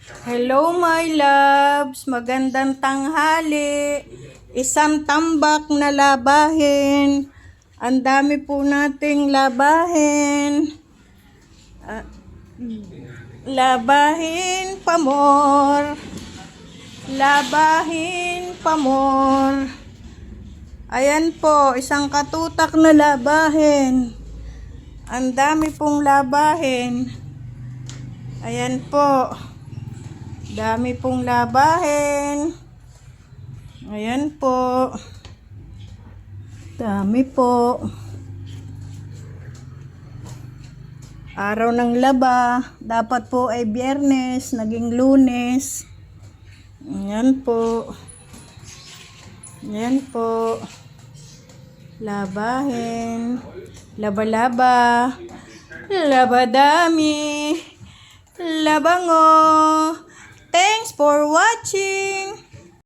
Hello my loves, magandang tanghali. Isang tambak na labahin. Ang dami po nating labahin. Labahin pa more. Labahin pa more. Ayan po, isang katutak na labahin. Ang dami pong labahin. Ayan po. Dami pong labahin. Ayan po. Dami po. Araw ng laba. Dapat po ay Biyernes. Naging Lunes. Ayan po. Ayan po. Labahin. Laba-laba. Labadami. Labango. Thanks for watching.